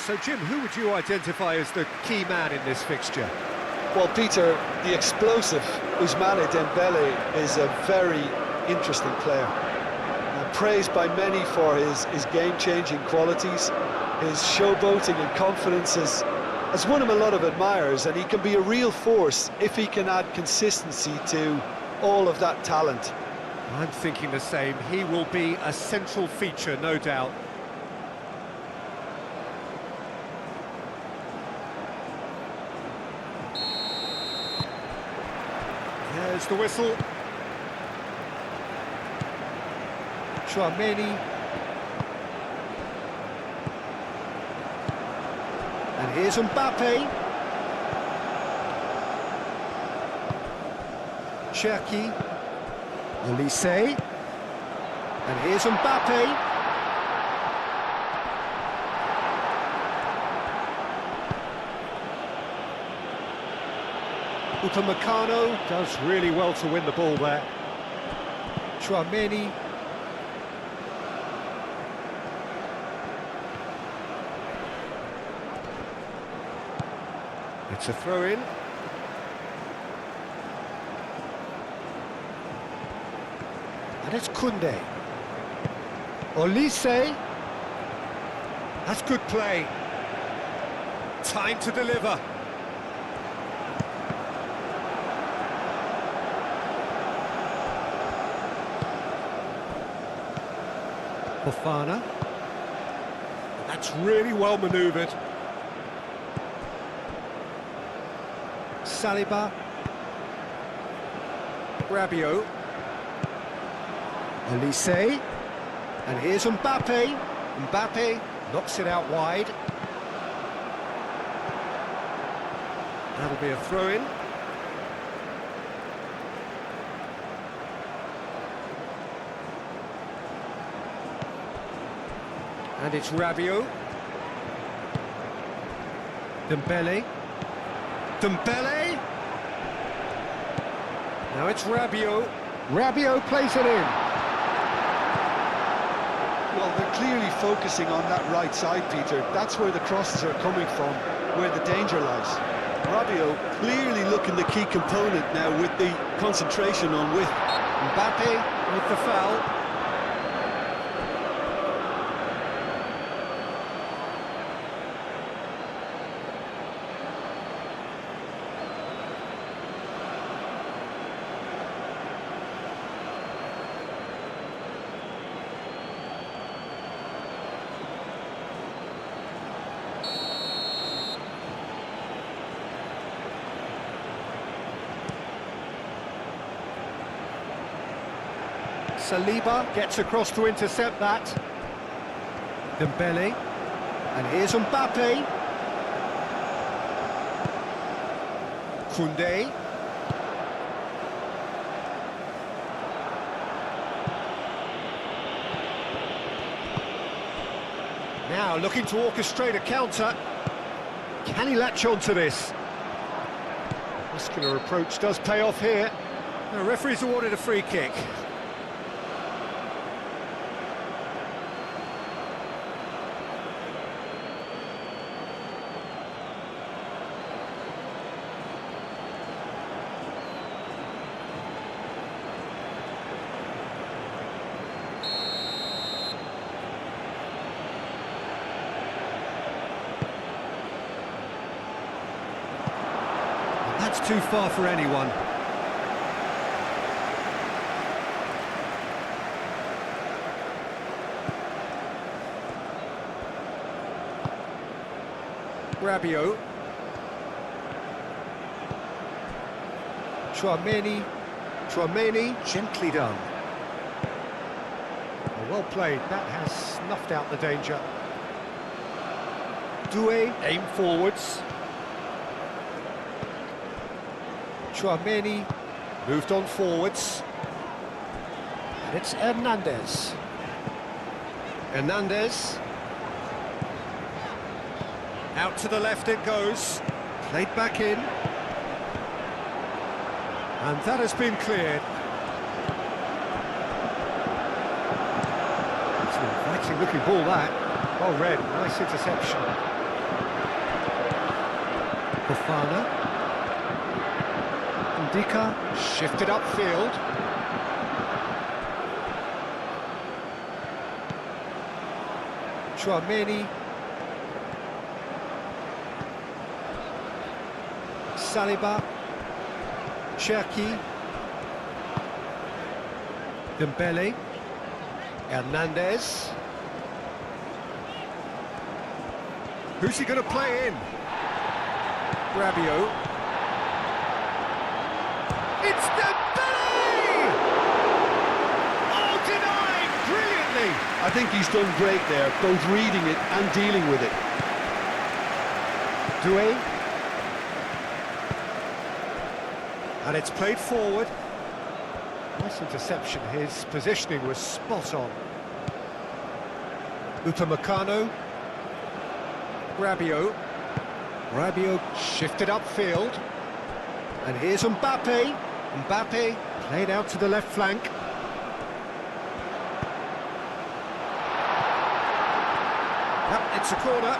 So, Jim, who would you identify as the key man in this fixture? Well, Peter, the explosive Ousmane Dembele is a very interesting player. Praised by many for his game-changing qualities, his showboating and confidence has won him a lot of admirers, and he can be a real force if he can add consistency to all of that talent. I'm thinking the same. He will be a central feature, no doubt. There's the whistle. Chouameni. And here's Mbappe. Cherki. Olise. And here's Mbappe. Upamecano does really well to win the ball there. Chouameni. It's a throw-in. And it's Koundé. Olise. That's good play. Time to deliver. Fofana. That's really well manoeuvred. Saliba. Rabiot. Olise. And here's Mbappe. Mbappe knocks it out wide. That'll be a throw-in. And it's Rabiot. Dembele. Dembele! Now it's Rabiot. Rabiot plays it in. Well, they're clearly focusing on that right side, Peter. That's where the crosses are coming from, where the danger lies. Rabiot clearly looking the key component now with the concentration on width. Mbappe with the foul. Saliba gets across to intercept that. Dembele. And here's Mbappe. Koundé. Now looking to orchestrate a counter. Can he latch on to this? Muscular approach does pay off here. The referee's awarded a free kick. That's too far for anyone. Rabiot. Chouameni. Chouameni, gently done. Well played, that has snuffed out the danger. Doué, aim forwards. Chouameni, moved on forwards. And it's Hernandez. Hernandez. Out to the left it goes. Played back in. And that has been cleared. It's an inviting looking ball that. Well read, nice interception. Fofana. Ndika shifted upfield. Chouameni. Saliba. Cherki. Dembele. Hernandez. Who's he going to play in? Rabiot. It's Dembele! Oh, denied brilliantly! I think he's done great there, both reading it and dealing with it. Doué. And it's played forward. Nice interception. His positioning was spot on. Upamecano. Rabiot. Rabiot shifted upfield. And here's Mbappe. Mbappe played out to the left flank. Yep, it's a corner.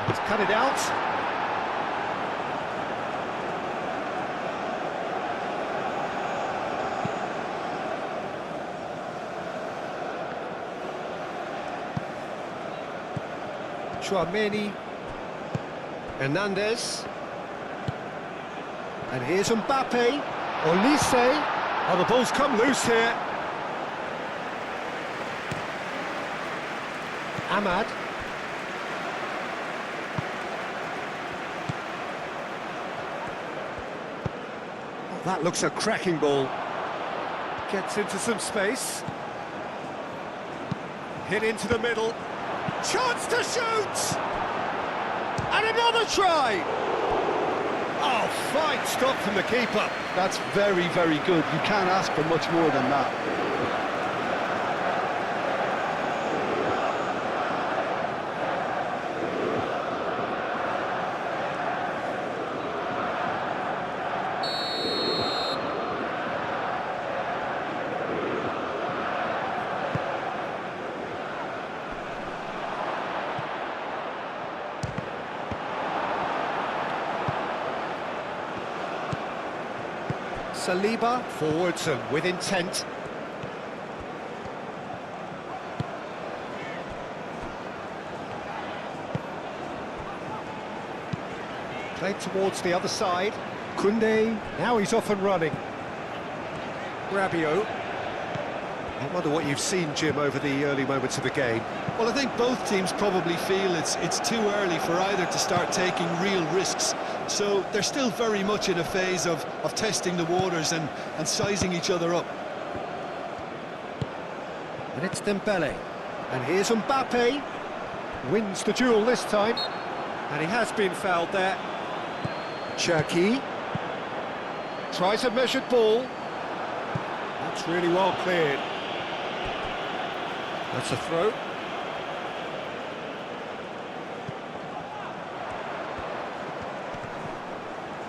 He's cut it out. Chouameni, Hernandez, and here's Mbappe, Olise. Oh, the ball's come loose here. Ahmad. Oh, that looks a cracking ball. Gets into some space. Hit into the middle. Chance to shoot! And another try! Oh, fine stop from the keeper. That's very, very good. You can't ask for much more than that. Saliba, forwards and with intent. Played towards the other side. Koundé, now he's off and running. Rabiot. I wonder what you've seen, Jim, over the early moments of the game. Well, I think both teams probably feel it's too early for either to start taking real risks. So they're still very much in a phase of testing the waters and sizing each other up. And it's Dembele. And here's Mbappe. Wins the duel this time. And he has been fouled there. Cherki. Tries a measured ball. That's really well cleared. That's a throw.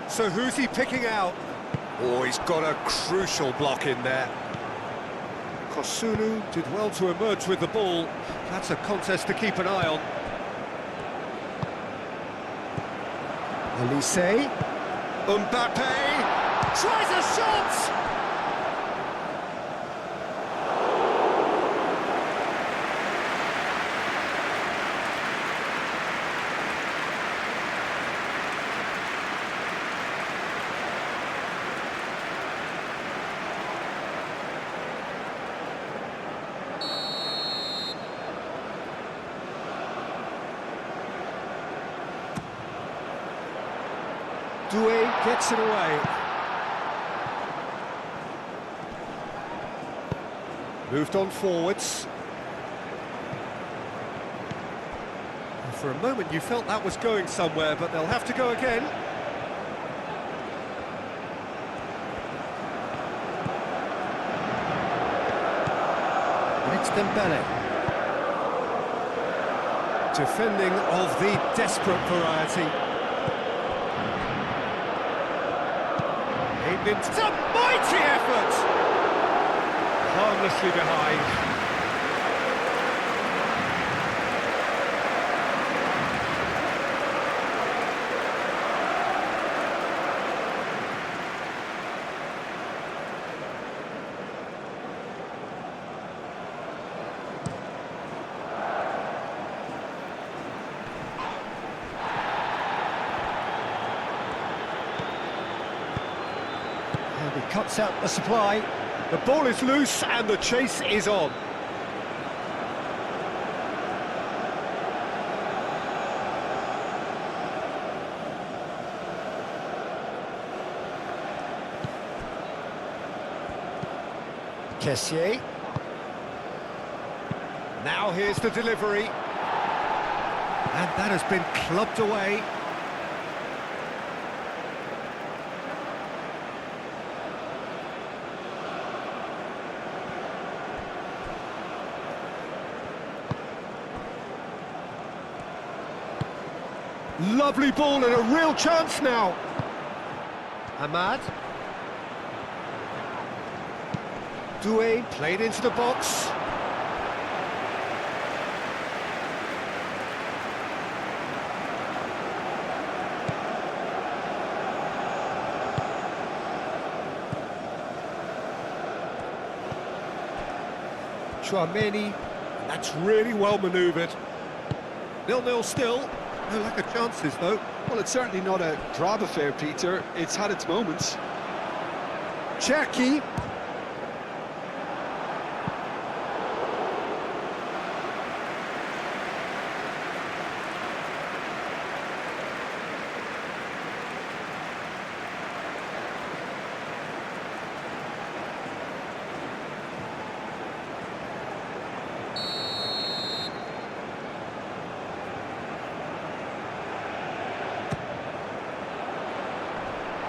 So who's he picking out? Oh, he's got a crucial block in there. Kosunu did well to emerge with the ball. That's a contest to keep an eye on. Olise. Mbappe tries a shot! Doué gets it away. Moved on forwards. And for a moment you felt that was going somewhere, but they'll have to go again. And it's Dembele. Defending of the desperate variety. It's a mighty effort! Harmlessly behind. And he cuts out the supply. The ball is loose and the chase is on. Kessié. Now here's the delivery. And that has been clubbed away. Lovely ball and a real chance now. Ahmad. Doué played into the box. Chouameni. That's really well manoeuvred. 0-0 still. No lack of chances, though. Well, it's certainly not a drab affair, Peter. It's had its moments. Cherki.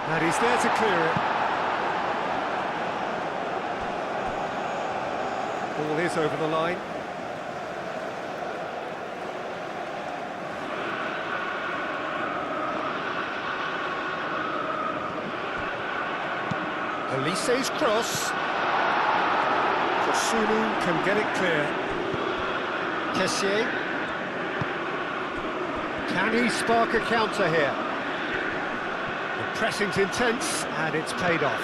And he's there to clear it. Ball is over the line. Elise's cross. Kosunu can get it clear. Kessié. Can he spark a counter here? The pressing's intense, and it's paid off.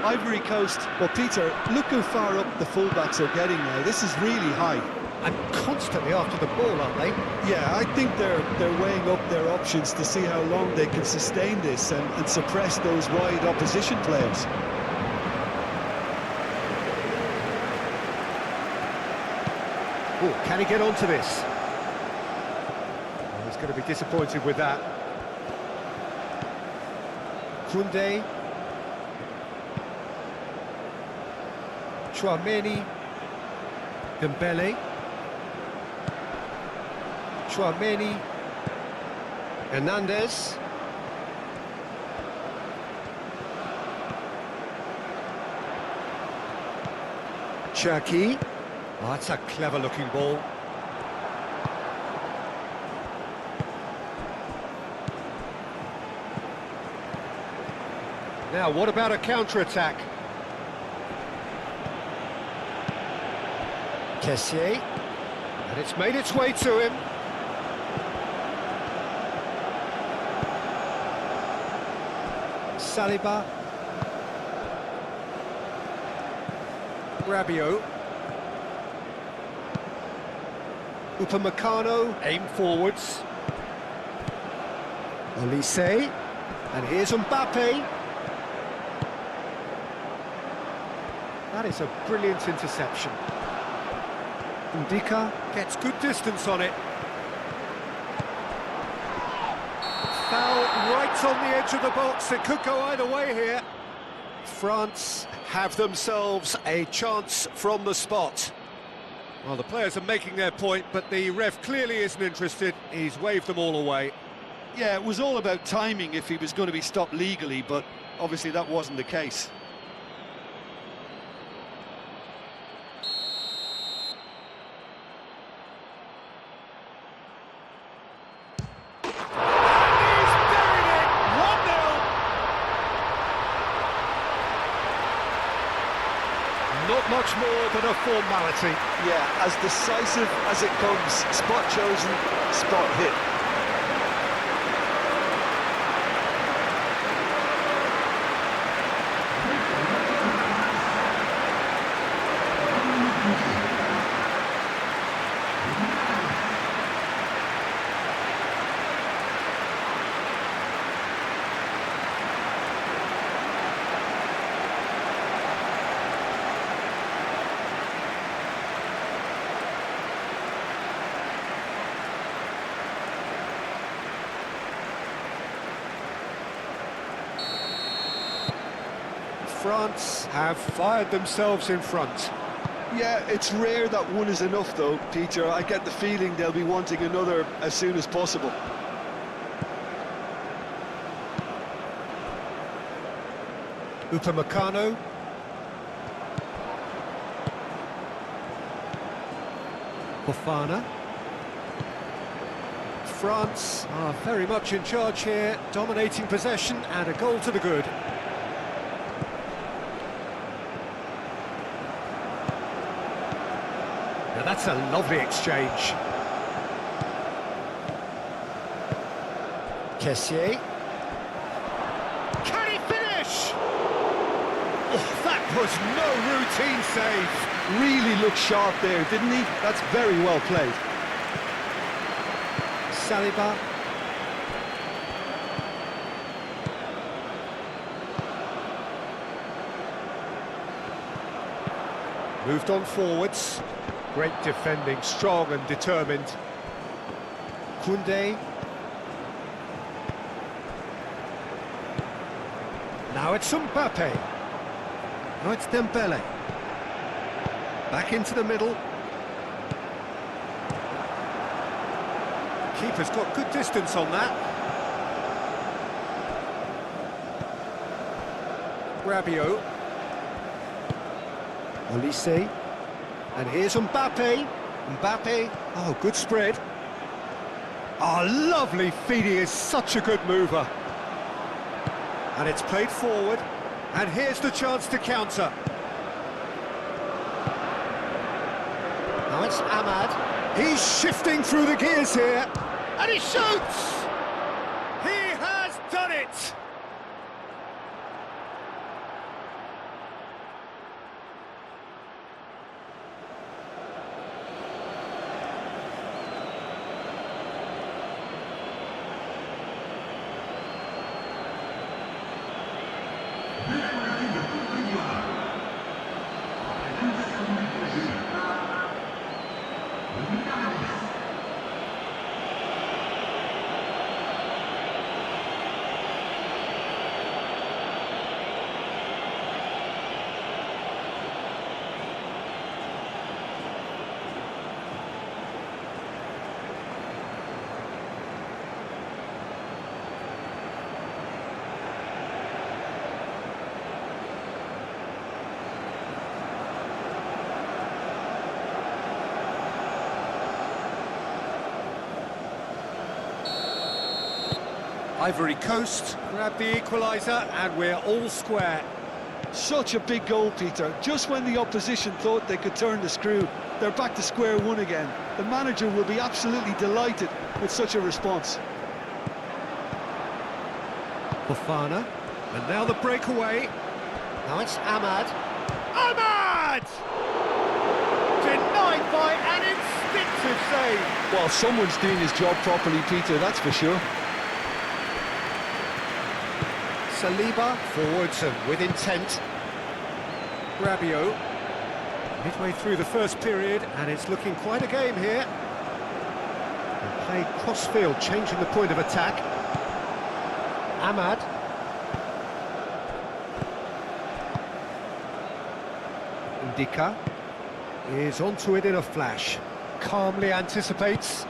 Ivory Coast, well, Peter, look how far up the fullbacks are getting now. This is really high. And constantly after the ball, aren't they? Yeah, I think they're weighing up their options to see how long they can sustain this and suppress those wide opposition players. Oh, can he get onto this? Oh, he's going to be disappointed with that. Koundé. Chouameni. Dembele. Chouameni. Hernandez. Cherki. Oh, that's a clever-looking ball. Now, what about a counter-attack? Kessié. And it's made its way to him. Saliba. Rabiot. Upamecano, aim forwards. Elise. And here's Mbappe. That is a brilliant interception. Ndika gets good distance on it. Foul right on the edge of the box. It could go either way here. France have themselves a chance from the spot. Well, the players are making their point, but the ref clearly isn't interested. He's waved them all away. Yeah, it was all about timing if he was going to be stopped legally, but obviously that wasn't the case. much more than a formality. Yeah, as decisive as it comes. Spot chosen, spot hit. France have fired themselves in front. Yeah, it's rare that one is enough though, Peter. I get the feeling they'll be wanting another as soon as possible. Upamecano. Fofana. France are very much in charge here, dominating possession and a goal to the good. Now that's a lovely exchange. Kessié. Can he finish? Oh, that was no routine save. Really looked sharp there, didn't he? That's very well played. Saliba. Moved on forwards. Great defending, strong and determined. Koundé. Now it's Mbappe. Now it's Dembele. Back into the middle. Keeper's got good distance on that. Rabiot. Olise. And here's Mbappe. Mbappe. Oh, good spread. Oh, lovely feed. He is such a good mover. And it's played forward. And here's the chance to counter. Now it's Ahmad. He's shifting through the gears here. And he shoots! He has done it! Ivory Coast grab the equaliser and we're all square. Such a big goal, Peter. Just when the opposition thought they could turn the screw, they're back to square one again. The manager will be absolutely delighted with such a response. Fofana, and now the breakaway. Now it's Ahmad. Ahmad! Denied by an instinctive save. Well, someone's doing his job properly, Peter, that's for sure. Saliba, forwards and with intent. Rabiot, midway through the first period, and it's looking quite a game here. And played cross-field, changing the point of attack. Ahmad. Ndika is onto it in a flash. Calmly anticipates.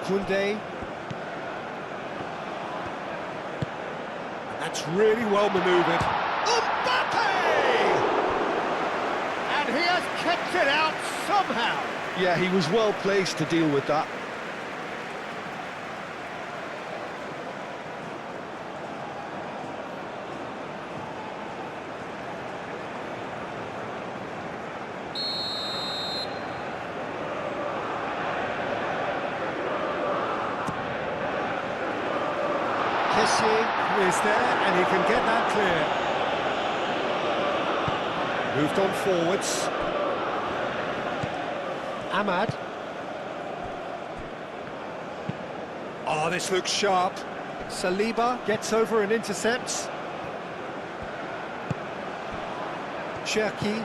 Koundé. That's really well manoeuvred. Mbappe! And he has kept it out somehow. Yeah, he was well placed to deal with that. Messi is there, and he can get that clear. Moved on forwards. Ahmad. Oh, this looks sharp. Saliba gets over and intercepts. Cherki.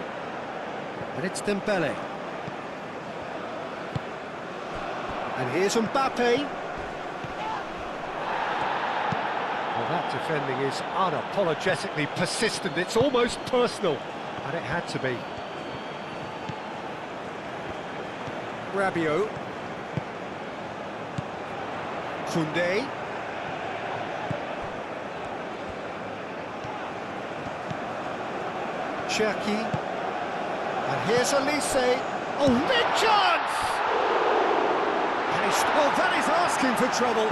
And it's Dembele. And here's Mbappe. Well, that defending is unapologetically persistent. It's almost personal. And it had to be. Rabiot. Koundé. Cherki. And here's Elise. Oh, big chance! And well, that is asking for trouble.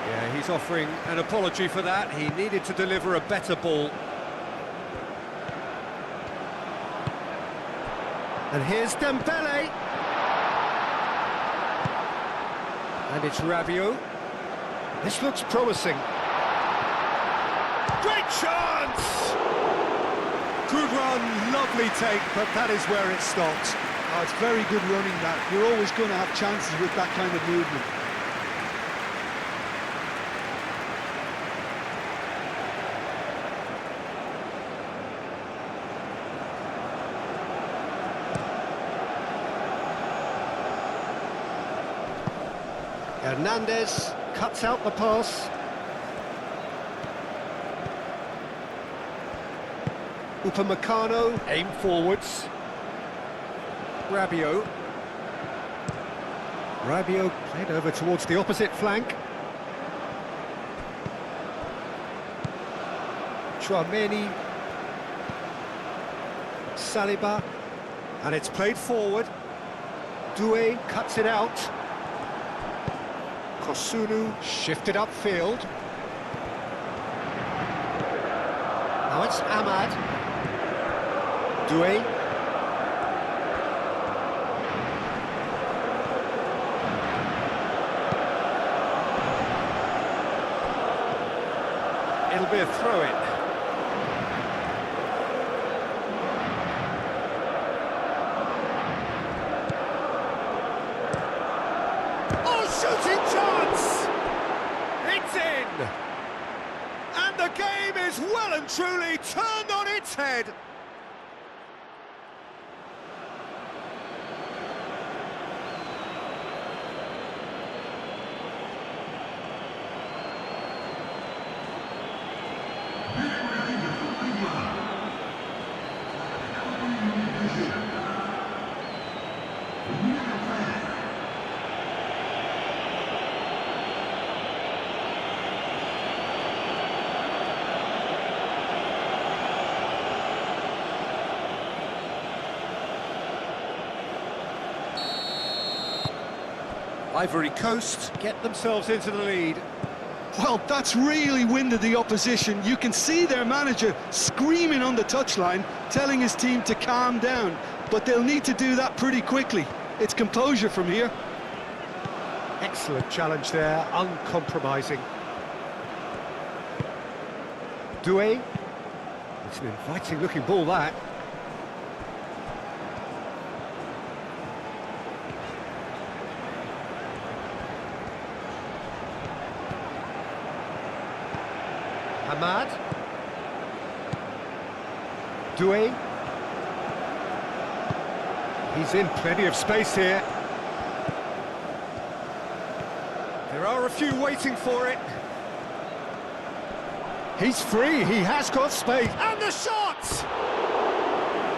Yeah, he's offering an apology for that. He needed to deliver a better ball. And here's Dembele. And it's Rabiot. This looks promising. Great chance! Good run, lovely take, but that is where it stopped. Oh, it's very good running that. You're always going to have chances with that kind of movement. Hernandez cuts out the pass. Upamecano, aim forwards. Rabiot. Rabiot played over towards the opposite flank. Chouameni. Saliba. And it's played forward. Doué cuts it out. Kosunu shifted upfield. Now it's Ahmad. Doué. It'll be a throw-in. Oh, shooting chance! It's in! And the game is well and truly turned on its head. Ivory Coast get themselves into the lead. Well, that's really winded the opposition. You can see their manager screaming on the touchline, telling his team to calm down. But they'll need to do that pretty quickly. It's composure from here. Excellent challenge there, uncompromising. Doué. It's an inviting-looking ball, that. Ahmad. Doué. He's in plenty of space here. There are a few waiting for it. He's free, he has got space. And the shot!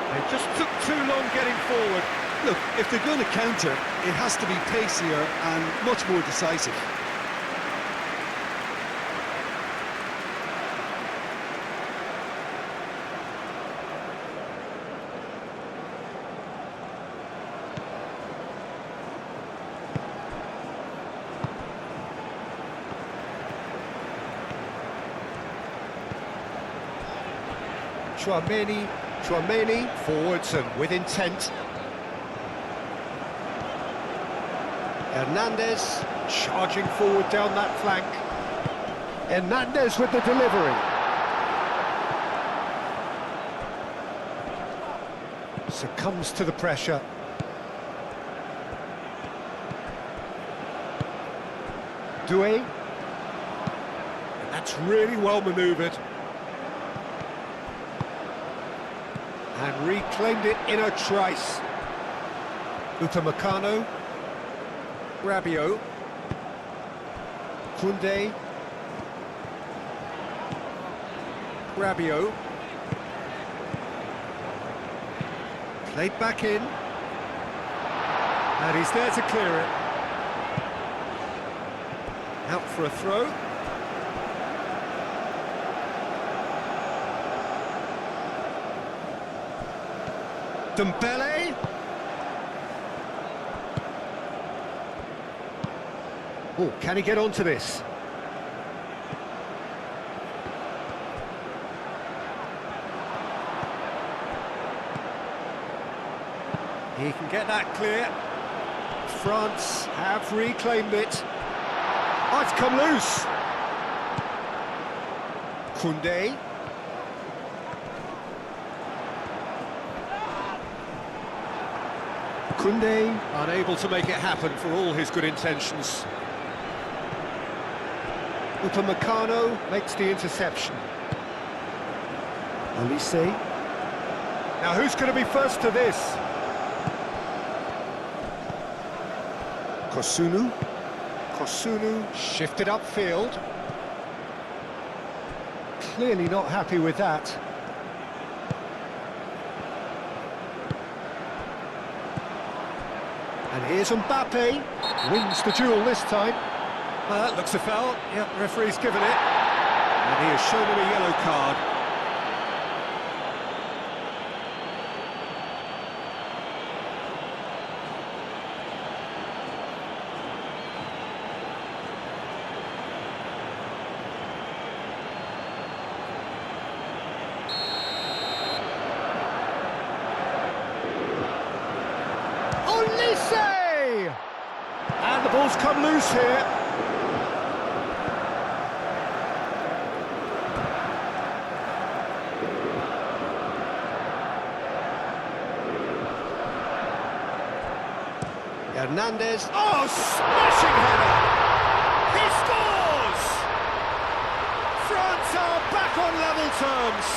They just took too long getting forward. Look, if they're going to counter, it has to be pacier and much more decisive. Chouameni, forwards and with intent. Hernandez, Charging forward down that flank. Hernandez with the delivery. Succumbs to the pressure. Doué. And that's really well manoeuvred. And reclaimed it in a trice. Upamecano. Rabiot. Koundé. Rabiot. Played back in. And he's there to clear it. Out for a throw. Dembele. Oh, can he get onto this? He can get that clear. France have reclaimed it. Oh, it's come loose. Koundé. Koundé unable to make it happen for all his good intentions. Upamecano makes the interception. Olise. Now who's going to be first to this? Kosunu. Kosunu shifted upfield. Clearly not happy with that. And here's Mbappe. Wins the duel this time. That looks a foul. Yep, referee's given it. And he has shown him a yellow card. Olise! And the ball's come loose here. Hernandez. Oh, smashing header! He scores! France are back on level terms.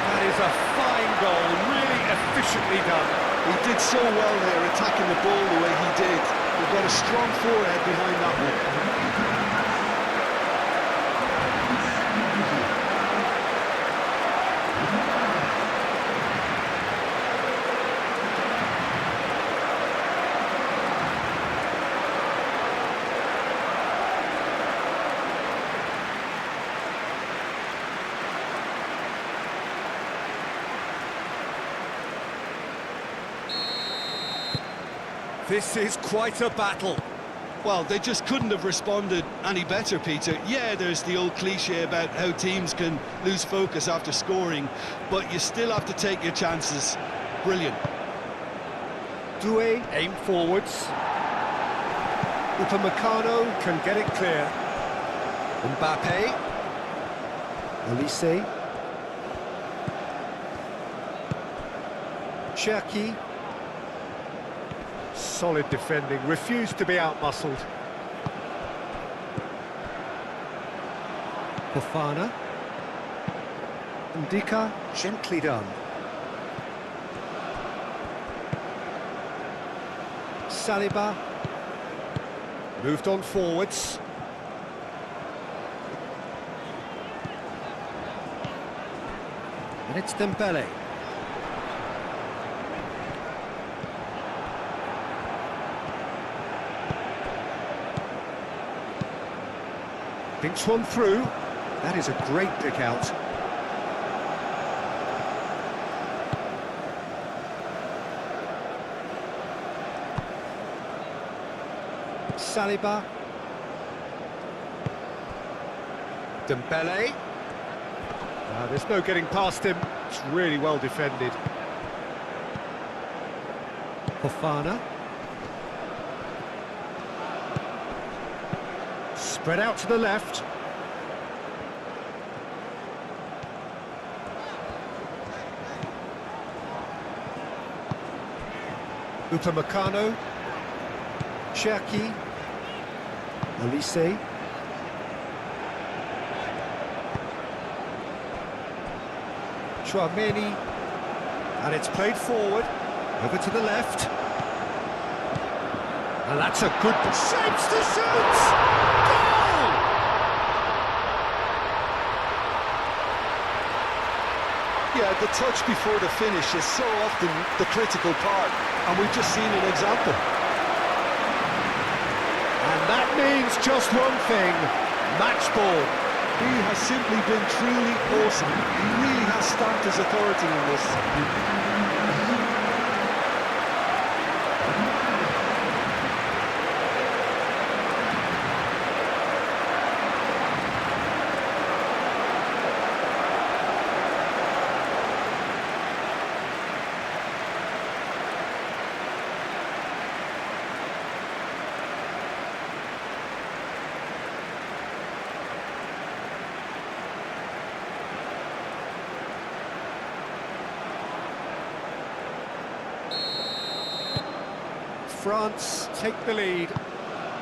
That is a fine goal, really efficiently done. He did so well there, attacking the ball the way he did. We've got a strong forehead behind that one. This is quite a battle. Well, they just couldn't have responded any better, Peter. Yeah, there's the old cliche about how teams can lose focus after scoring, but you still have to take your chances. Brilliant. Doué aim forwards. Upamecano can get it clear. Mbappe. Olise. Cherki. Solid defending, refused to be outmuscled. Fofana. Ndika, gently done. Saliba. Moved on forwards. And it's Dembele. Thinks one through. That is a great pick out. Saliba. Dembele. There's no getting past him. It's really well defended. Fofana. Spread out to the left. Upamecano. Cherki. Olise. Chouameni. And it's played forward. Over to the left. And that's a good... Shapes to shoot! Goal! Yeah, the touch before the finish is so often the critical part, and we've just seen an example. And that means just one thing, match ball. He has simply been truly awesome. He really has stamped his authority on this. France take the lead.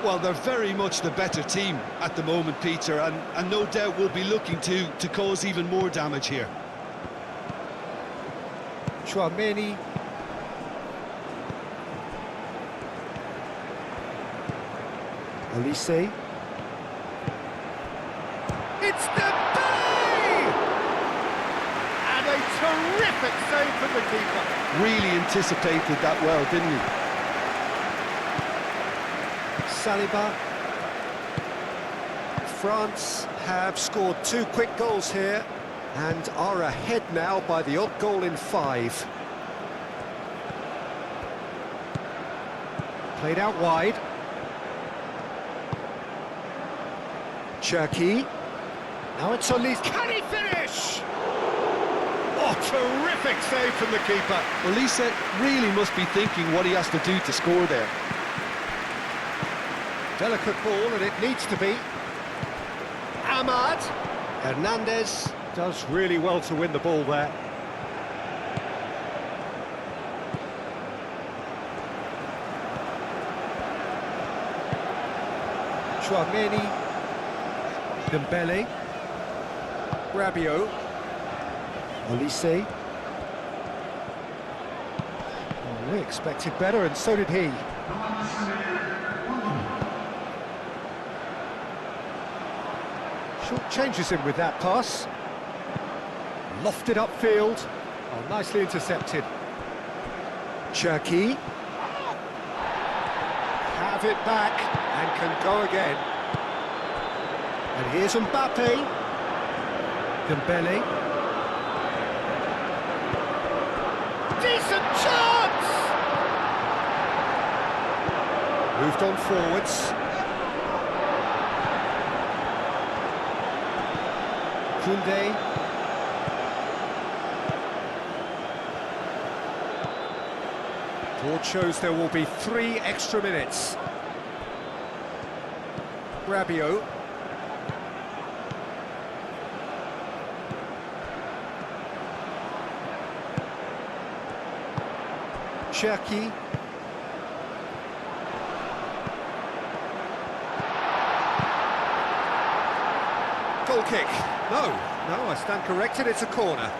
Well, they're very much the better team at the moment, Peter, and no doubt will be looking to cause even more damage here. Chouameni. Olise. It's Dembele! And a terrific save from the keeper. Really anticipated that well, didn't he? Saliba. France have scored 2 quick goals here and are ahead now by the odd goal in 5. Played out wide. Cherki. Now it's Olise. Can he finish? Oh, terrific save from the keeper. Olise really must be thinking what he has to do to score there. Delicate ball, and it needs to be. Ahmad. Hernandez does really well to win the ball there. Chouameni. Dembele. Rabiot. Olise. Oh, we expected better, and so did he. Short changes him with that pass. Lofted upfield. Oh, nicely intercepted. Cherki. Have it back and can go again. And here's Mbappe. Dembele. Decent chance! Moved on forwards. Koundé. Board shows there will be 3 extra minutes. Rabiot. Cherki. Goal kick. No, I stand corrected, it's a corner.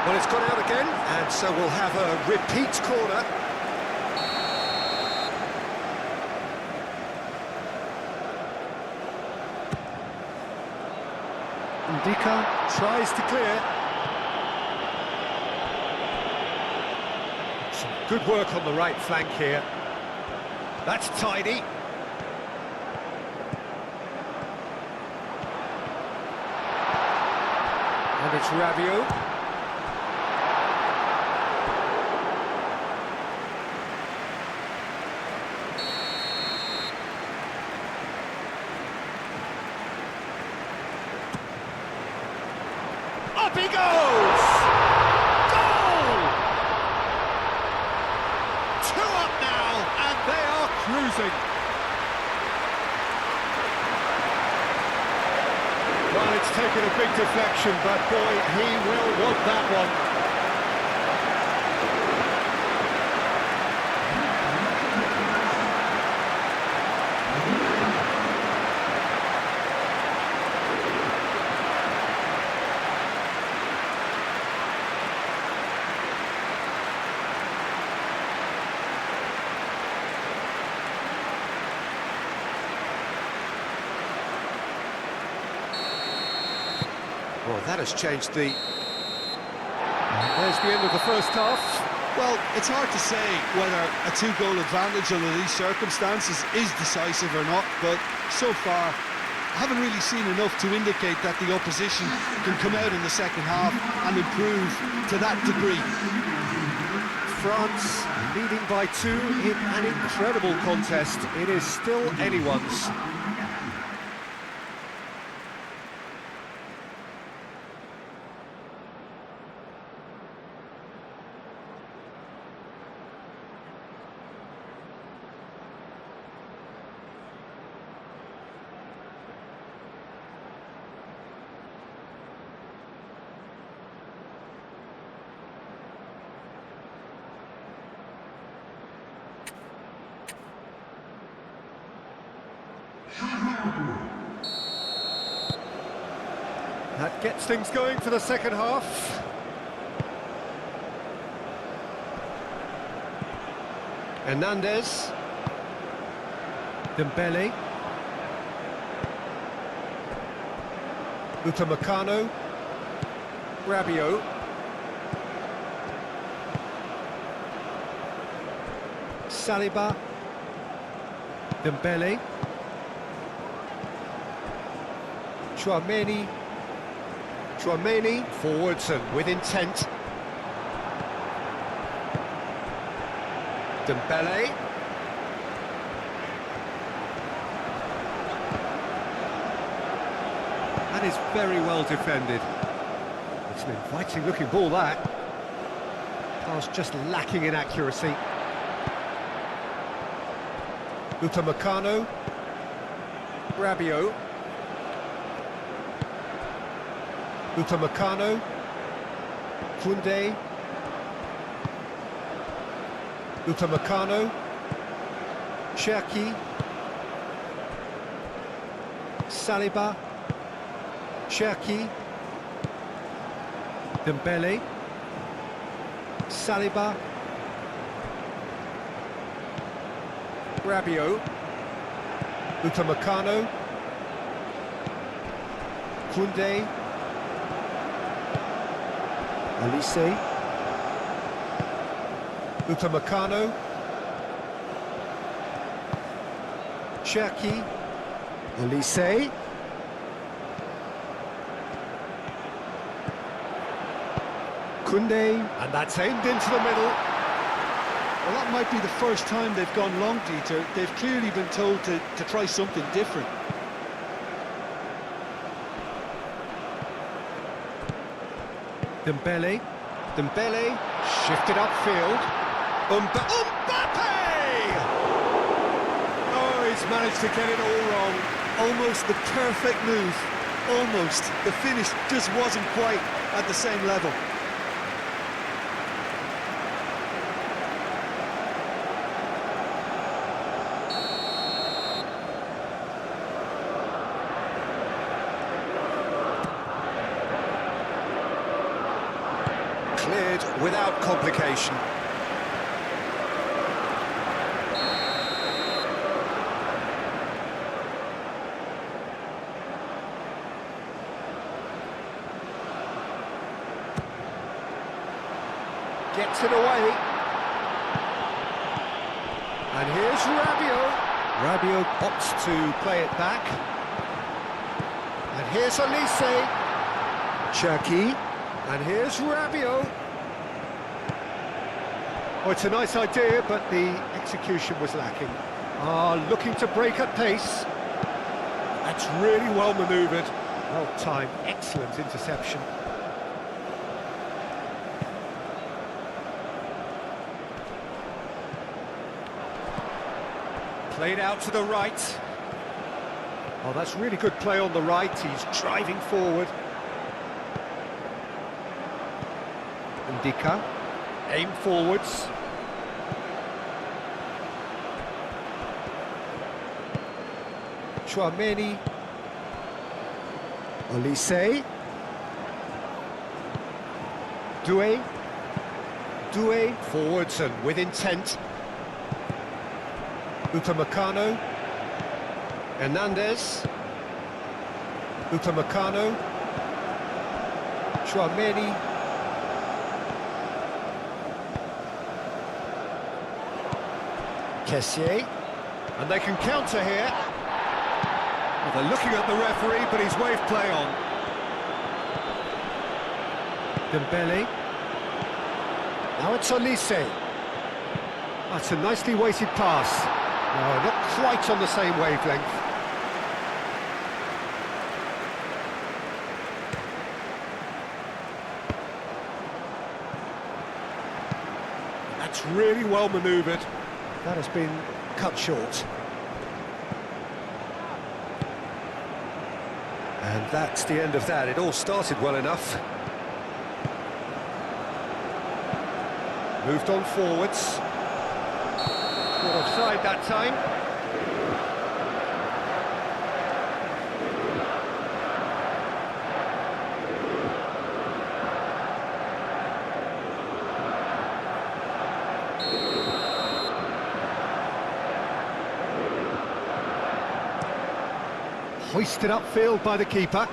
Well, it's gone out again, and so we'll have a repeat corner. Ndika tries to clear. Some good work on the right flank here. That's tidy. And it's Rabiot. Up he goes! Goal! 2 up now, and they are cruising. Well, it's taken a big deflection, but boy, he will want that one. Well, that has changed the... There's the end of the first half. Well, it's hard to say whether a 2-goal advantage under these circumstances is decisive or not, but so far, I haven't really seen enough to indicate that the opposition can come out in the second half and improve to that degree. France leading by 2 in an incredible contest. It is still anyone's. That gets things going for the second half. Hernandez. Dembele. Upamecano. Rabiot. Saliba. Dembele. Chouameni forwards and with intent. Dembele. That is very well defended. It's an inviting looking ball, that. Pass just lacking in accuracy. Upamecano. Rabiot. Upamecano. Koundé. Upamecano. Cherki. Saliba. Cherki. Dembele. Saliba. Rabiot. Upamecano. Koundé. Olise. Upamecano. Cherki. Olise. Koundé. And that's aimed into the middle. Well, that might be the first time they've gone long, Dieter. They've clearly been told to try something different. Dembele. Dembele. Shifted upfield. Mbappe! Oh, he's managed to get it all wrong. Almost the perfect move. Almost. The finish just wasn't quite at the same level. Cleared without complication. Gets it away. And here's Rabiot. Rabiot opts to play it back. And here's Olise. Cherki. And here's Rabiot. Oh, it's a nice idea, but the execution was lacking. Looking to break at pace. That's really well manoeuvred. Well timed, excellent interception. Played out to the right. Oh, that's really good play on the right. He's driving forward. Ndika, aim forwards. Chouameni. Olise. Doué forwards and with intent. Upamecano. Hernandez. Upamecano. Chouameni. Kessié. And they can counter here. Well, they're looking at the referee, but he's waved play on. Dembele. Now it's Olise. That's a nicely weighted pass. No, not quite on the same wavelength. That's really well manoeuvred. That has been cut short. And that's the end of that. It all started well enough. Moved on forwards. Not offside that time. Hoisted upfield by the keeper.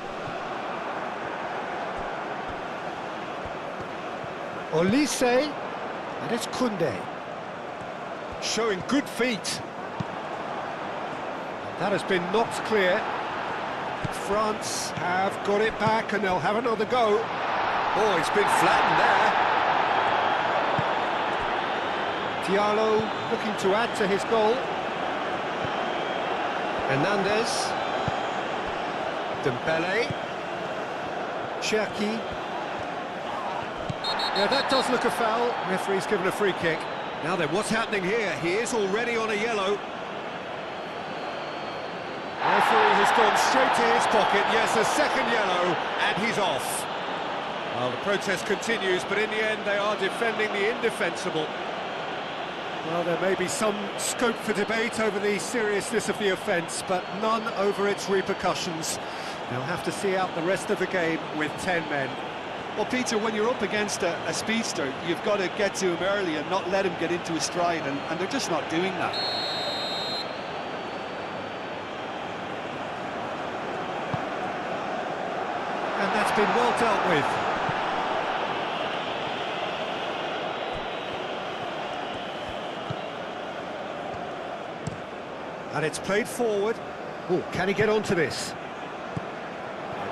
Olise. And it's Koundé. Showing good feet. That has been knocked clear. France have got it back and they'll have another go. Oh, he's been flattened there. Diallo looking to add to his goal. Hernandez. Dembele. Cherki. Yeah, that does look a foul. Referee's given a free kick. Now then, what's happening here? He is already on a yellow. Referee has gone straight to his pocket. Yes, a second yellow, and he's off. Well, the protest continues, but in the end, they are defending the indefensible. Well, there may be some scope for debate over the seriousness of the offence, but none over its repercussions. They'll have to see out the rest of the game with 10 men. Well, Peter, when you're up against a speedster, you've got to get to him early and not let him get into his stride, and they're just not doing that. And that's been well dealt with. And it's played forward. Oh, can he get onto this?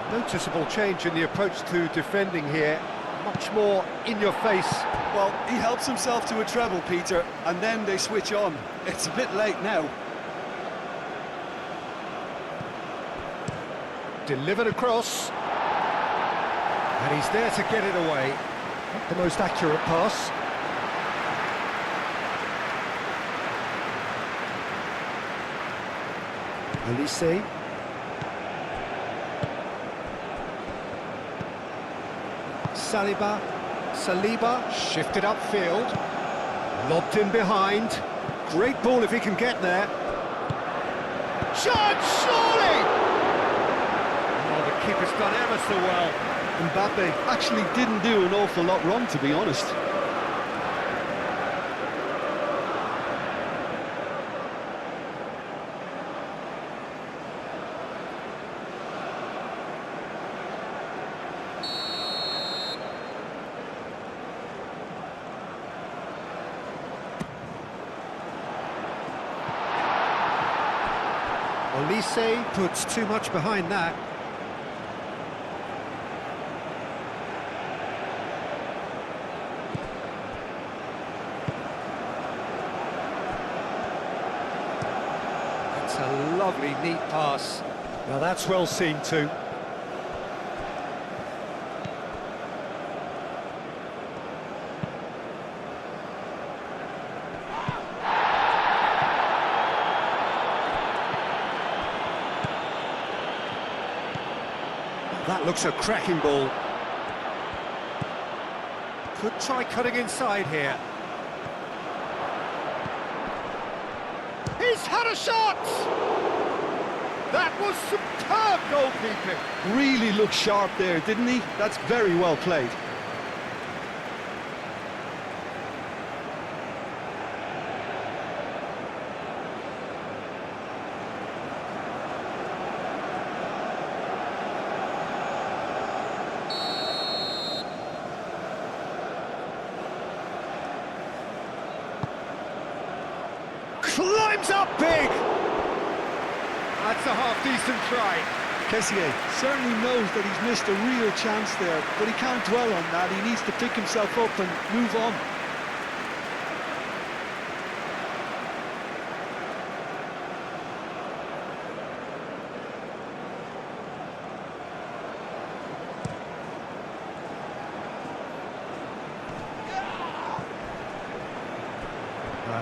Noticeable change in the approach to defending here. Much more in your face. Well, he helps himself to a treble, Peter, and then they switch on. It's a bit late now. Delivered across. And he's there to get it away. Not the most accurate pass. Olise. Saliba shifted upfield, lobbed in behind. Great ball if he can get there. Shot, surely! Oh, the keeper's done ever so well. Mbappe actually didn't do an awful lot wrong, to be honest. Olise puts too much behind that. That's a lovely, neat pass. Now that's well seen too. That looks a cracking ball. Could try cutting inside here. He's had a shot! That was superb goalkeeping. Really looked sharp there, didn't he? That's very well played. Climbs up big! That's a half-decent try. KYRGYZ certainly knows that he's missed a real chance there, but he can't dwell on that. He needs to pick himself up and move on.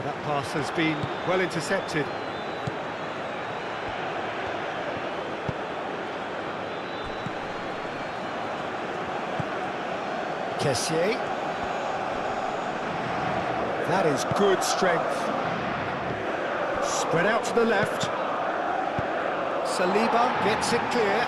That pass has been well intercepted. KYRGYZ. That is good strength. Spread out to the left. Saliba gets it clear.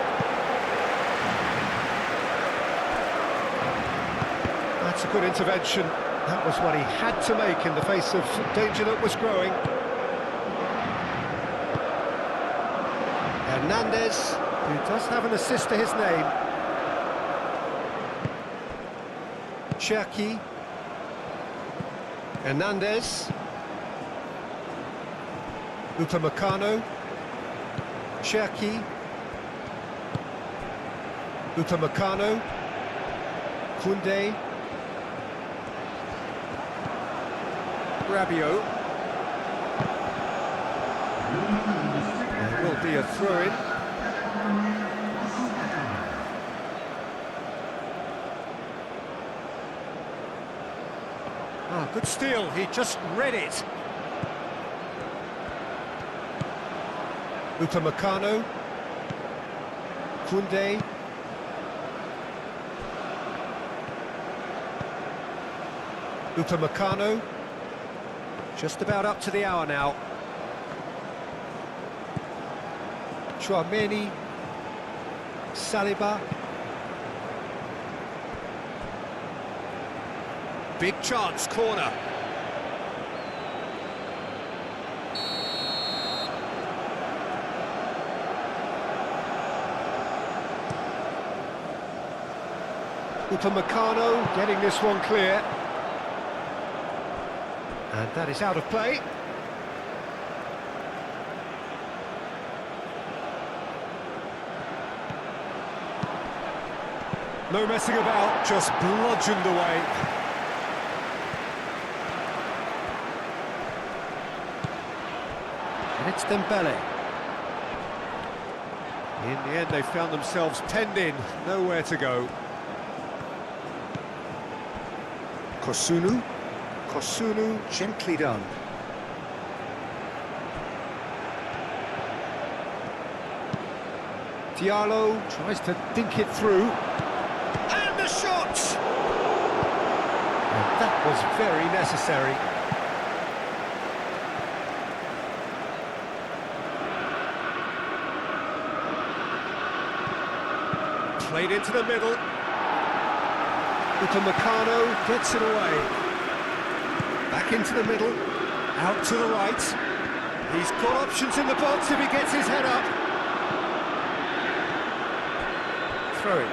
That's a good intervention. That was what he had to make in the face of danger that was growing. Hernandez, who does have an assist to his name. Cherki. Hernandez. Upamecano. Cherki. Upamecano. Koundé. Rabiot. There will be a throw-in. Ah, good steal, he just read it. Upamecano. Koundé. Upamecano. Just about up to the hour now. Chouameni. Saliba. Big chance, corner. Upamecano getting this one clear. And that is out of play. No messing about, just bludgeoned away. And it's Dembele. In the end, they found themselves penned in, nowhere to go. Kosunu. Kosunu, gently done. Diallo tries to dink it through. And the shot! And that was very necessary. Played into the middle. Upamecano gets it away. Back into the middle, out to the right. He's got options in the box if he gets his head up. Throw it.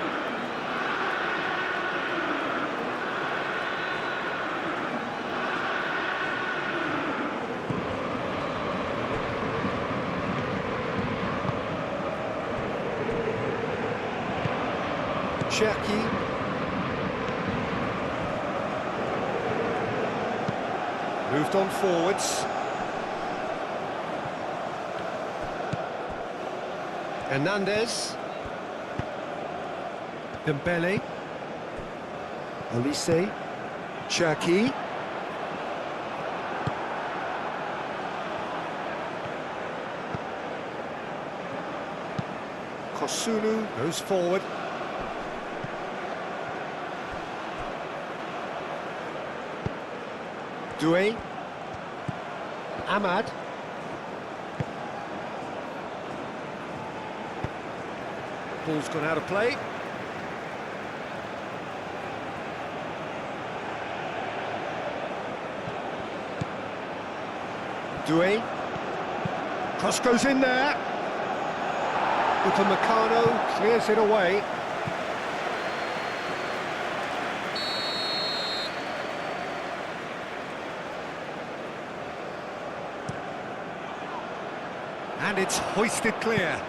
Cherki. Moved on forwards. Hernandez. Dembele. Olise. Cherki. Kosunu goes forward. Doué. Ahmad. Ball's gone out of play. Doué. Cross goes in there. Upamecano clears it away. And it's hoisted clear.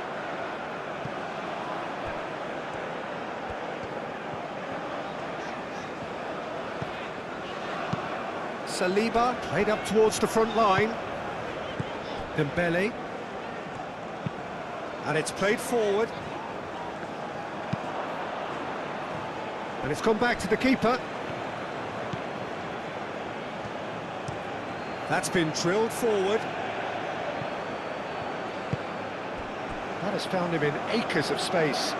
Saliba played up towards the front line. Dembele. And it's played forward. And it's gone back to the keeper. That's been drilled forward. That has found him in acres of space.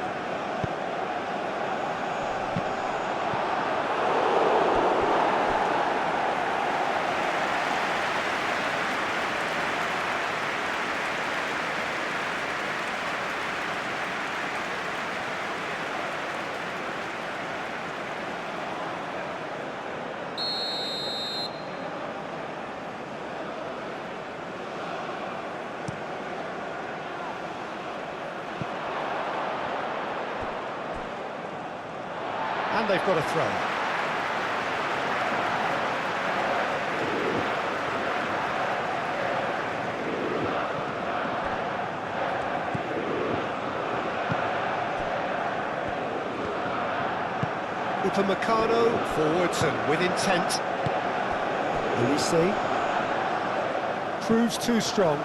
And they've got a throw. Upamecano forwards and with intent. Elise proves too strong.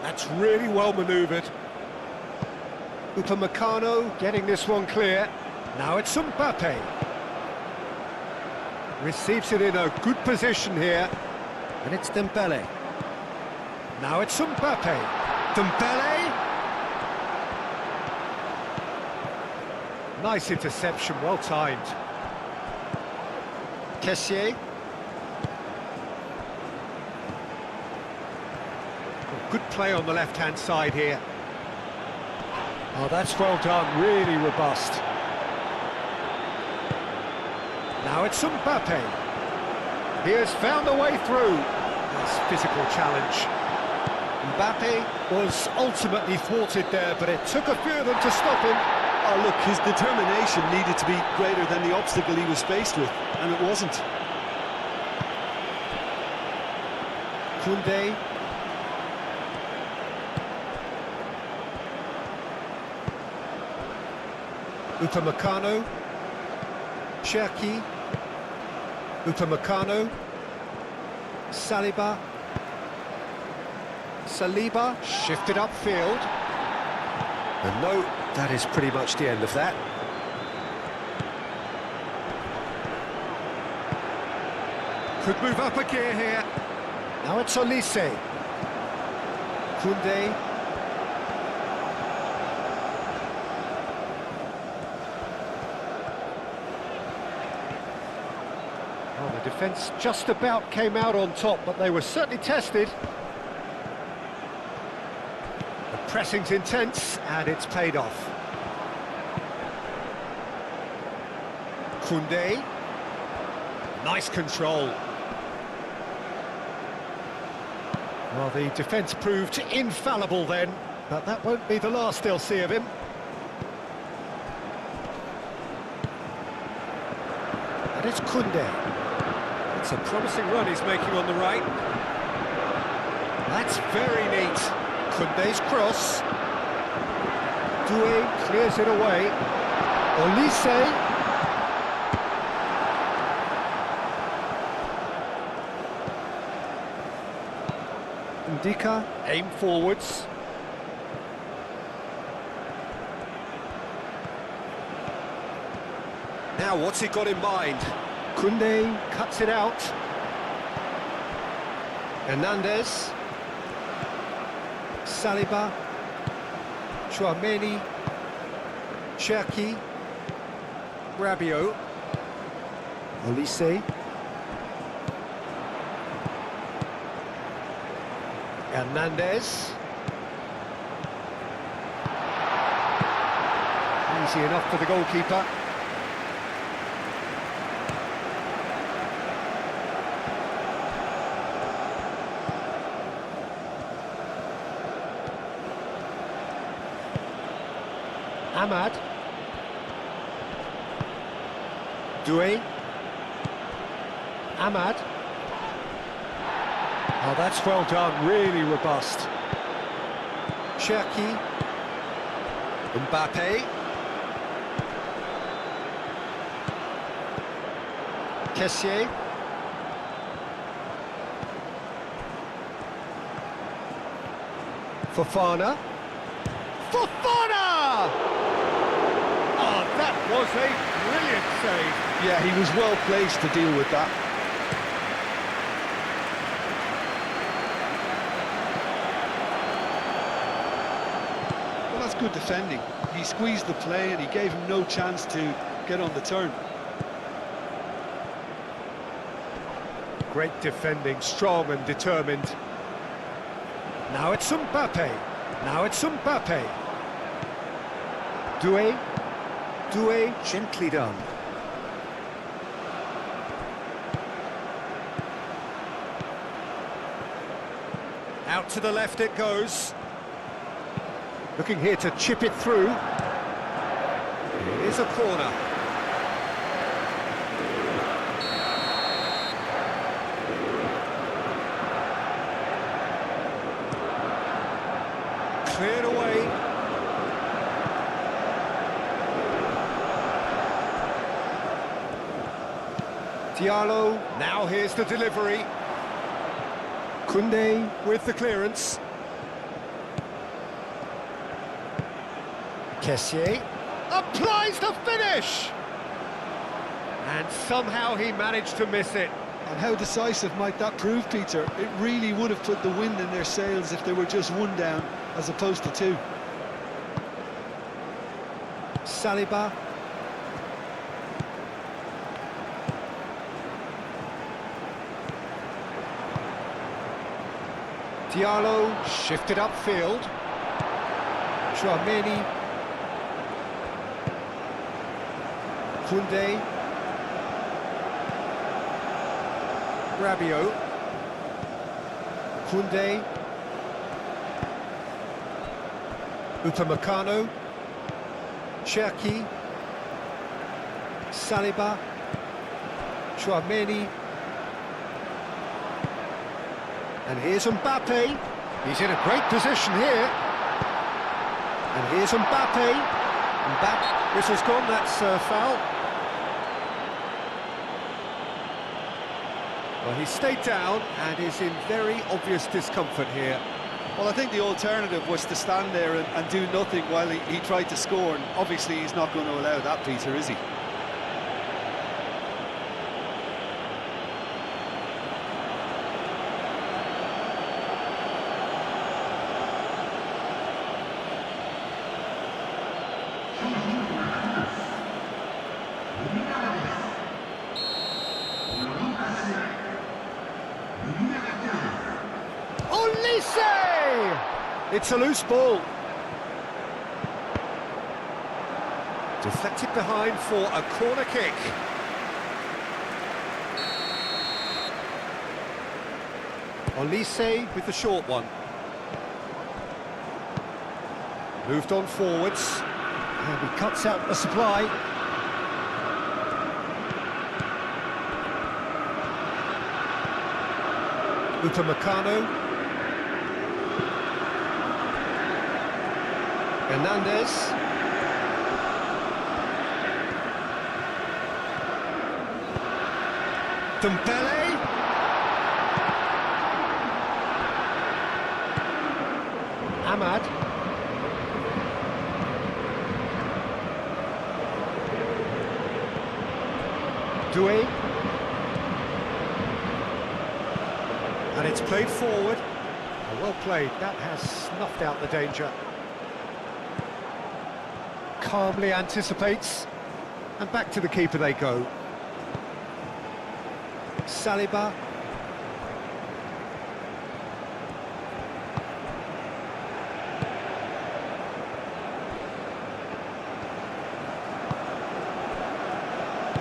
That's really well manoeuvred. Upamecano getting this one clear. Now it's Mbappe. Receives it in a good position here. And it's Dembele. Now it's Mbappe. Dembele. Nice interception, well timed. Kessié. Good play on the left-hand side here. Oh, that's well done, really robust. Now it's Mbappe. He has found a way through. Nice physical challenge. Mbappe was ultimately thwarted there, but it took a few of them to stop him. Oh, look, his determination needed to be greater than the obstacle he was faced with, and it wasn't. Koundé. Upamecano. Cherki. Upamecano. Saliba. Saliba shifted upfield. And no, that is pretty much the end of that. Could move up a gear here. Now it's Olise. Koundé. Well, the defence just about came out on top, but they were certainly tested. The pressing's intense, and it's paid off. Koundé. Nice control. Well, the defence proved infallible then, but that won't be the last they'll see of him. And it's Koundé. It's a promising run he's making on the right. That's very neat. Koundé's cross. Doué clears it away. Olise. Ndika, aim forwards. Now what's he got in mind? Koundé cuts it out. Hernandez. Saliba. Chouameni. Cherki. Rabiot. Olise. Hernandez. Easy enough for the goalkeeper. Ahmad. Doué. Ahmad. Oh, that's well done, really robust. Cherki. Mbappe. Kessié. Fofana. Fofana! Oh, that was a brilliant save. Yeah, he was well placed to deal with that. Well, that's good defending. He squeezed the play and he gave him no chance to get on the turn. Great defending, strong and determined. Now it's Mbappe. Now it's Mbappe. Doué. Doué, gently done. Out to the left it goes. Looking here to chip it through. It is a corner. Cleared away. Diallo, now here's the delivery. Koundé with the clearance. Kessié applies the finish! And somehow he managed to miss it. And how decisive might that prove, Peter? It really would have put the wind in their sails if they were just one down as opposed to two. Saliba. Diallo shifted upfield. Chouameni. Koundé. Rabiot. Koundé. Upamecano. Cherki. Saliba. Chouameni. And here's Mbappe. He's in a great position here. And here's Mbappe. Mbappe, whistle's gone, that's a foul. Well, he stayed down and is in very obvious discomfort here. Well, I think the alternative was to stand there and do nothing while he tried to score, and obviously he's not going to allow that, Peter, is he? Olise! It's a loose ball. Deflected behind for a corner kick. Olise with the short one. Moved on forwards. And he cuts out the supply. Upamecano. Hernandez. Dembele. Ahmad. Doué. And it's played forward. Well played, that has snuffed out the danger. Calmly anticipates, and back to the keeper they go. Saliba.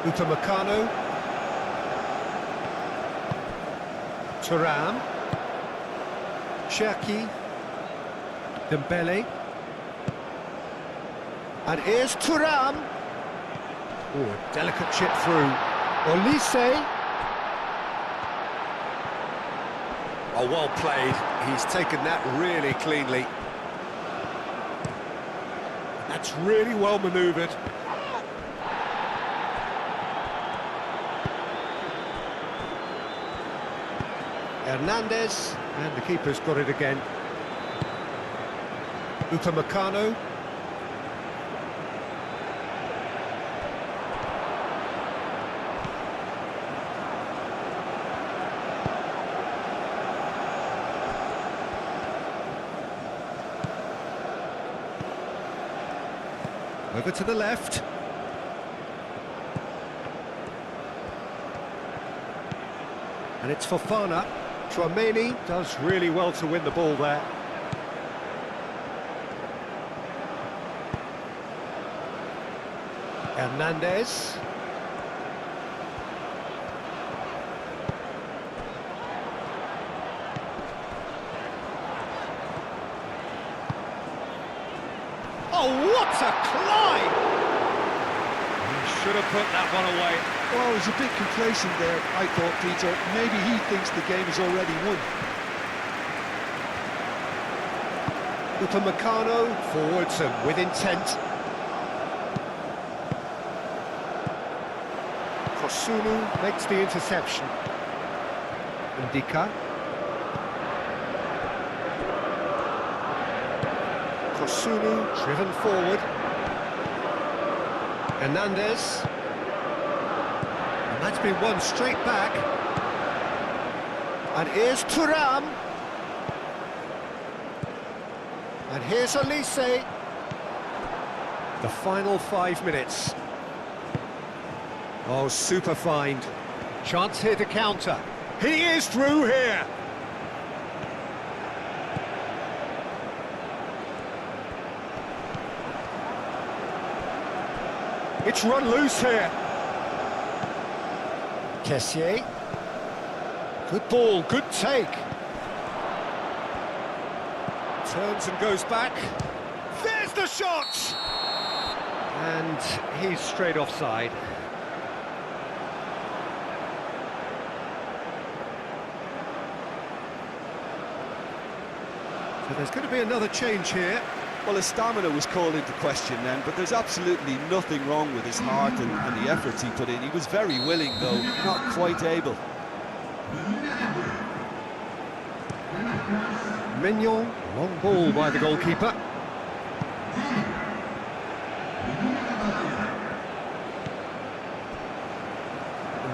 Upamecano. Thuram. Cherki. Dembele. And here's Thuram. Oh, a delicate chip through. Olise. Oh, well played. He's taken that really cleanly. That's really well manoeuvred. Hernandez, and the keeper's got it again. Upamecano. Over to the left. And it's Fofana. Tchouaméni does really well to win the ball there. Hernandez. Oh, what a climb! He should have put that one away. Well, he's a bit complacent there, I thought, Peter. Maybe he thinks the game is already won. Upamecano forwards and with intent. Kosunu makes the interception. Ndika. Kosunu driven forward. Hernandez. And that's been won straight back. And here's Thuram. And here's Olise. The final 5 minutes. Oh, super find. Chance here to counter. He is through here. It's run loose here. Kessié. Good ball, good take. Turns and goes back. There's the shot! And he's straight offside. So there's going to be another change here. Well, his stamina was called into question then, but there's absolutely nothing wrong with his heart and the efforts he put in. He was very willing, though, not quite able. Mignon, long ball by the goalkeeper.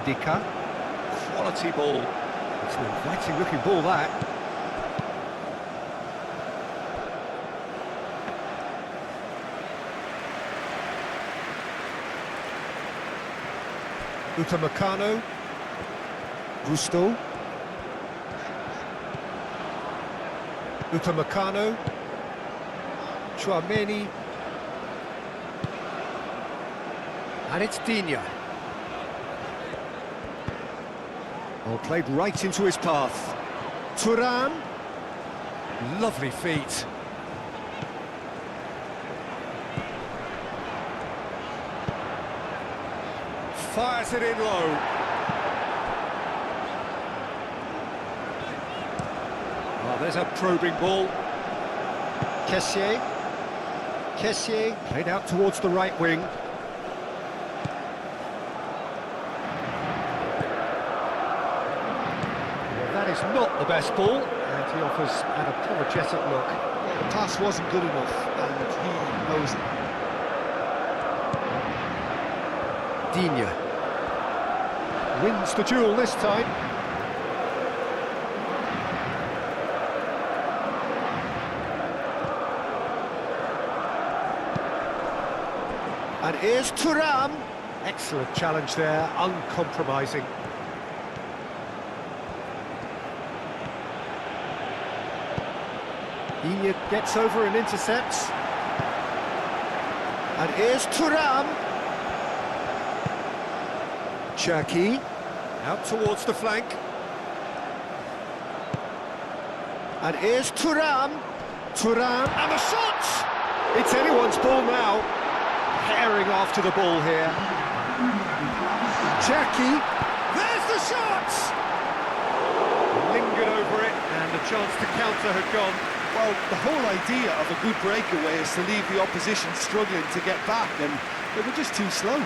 Ndika, quality ball. It's an inviting looking ball, that. Upamecano. Gusto. Upamecano. Tchouaméni. And it's Digne. Well, played right into his path. Thuram. Lovely feet. Fires it in low. Oh, there's a probing ball. Kessié. Kessié played out towards the right wing. Well, that is not the best ball, and he offers an apologetic look. Well, the pass wasn't good enough, and he knows it. Digne wins the duel this time. And here's Thuram. Excellent challenge there, uncompromising. He gets over and intercepts. And here's Thuram. Cherki out towards the flank. And here's Thuram. Thuram, and the shot! It's anyone's ball now. Herring after the ball here. Cherki, there's the shot! Lingered over it, and the chance to counter had gone. Well, the whole idea of a good breakaway is to leave the opposition struggling to get back, and they were just too slow.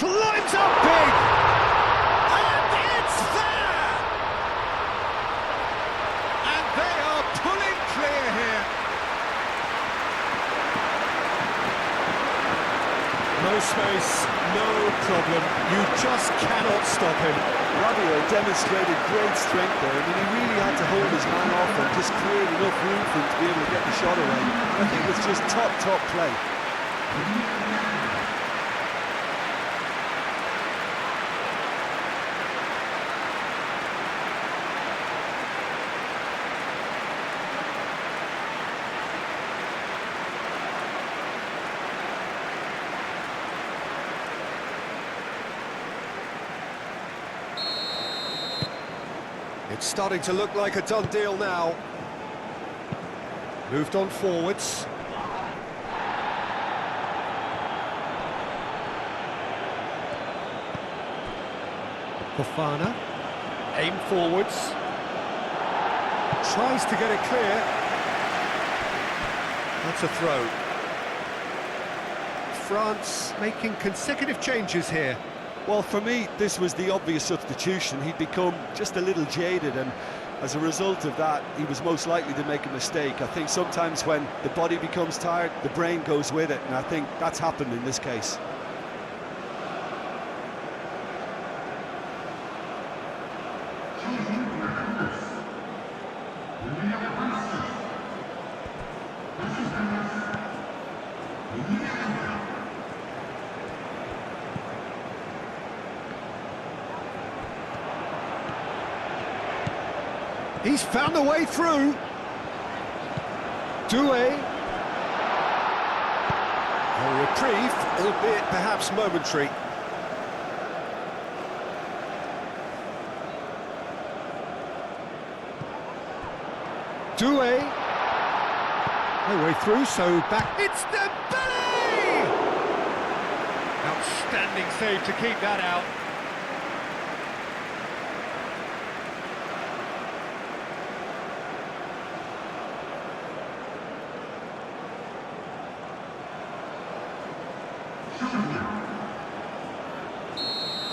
Climbs up big! And it's there! And they are pulling clear here. No space, no problem. You just cannot stop him. Rabiot demonstrated great strength there. I mean, he really had to hold his man off and just create enough room for him to be able to get the shot away. I think it's just top play. It's starting to look like a done deal now. Moved on forwards. Fofana. Aim forwards. Tries to get it clear. That's a throw. France making consecutive changes here. Well, for me, this was the obvious substitution. He'd become just a little jaded, and as a result of that, he was most likely to make a mistake. I think sometimes when the body becomes tired, the brain goes with it, and I think that's happened in this case. He's found a way through. Doué. A reprieve, albeit perhaps momentary. Doué. No way through, so back. It's Dembele! Outstanding save to keep that out.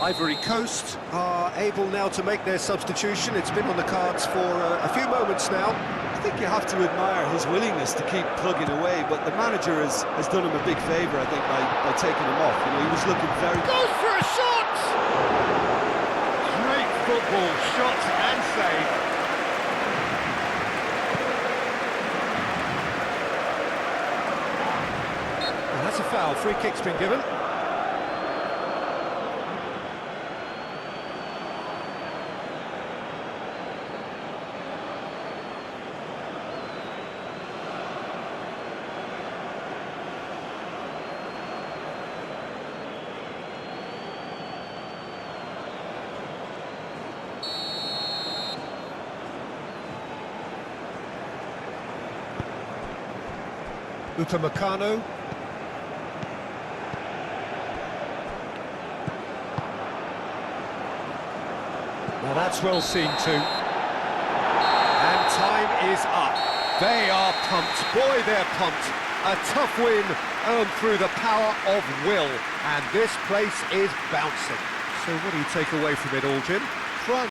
Ivory Coast are able now to make their substitution. It's been on the cards for a few moments now. I think you have to admire his willingness to keep plugging away, but the manager has done him a big favour, I think, by taking him off. You know, he was looking very... Goes for a shot! Great football, shot and save. And that's a foul, free kick's been given. Upamecano. Well, that's well seen too. And time is up. They are pumped. Boy, they're pumped. A tough win earned through the power of will. And this place is bouncing. So what do you take away from it all, Jim? France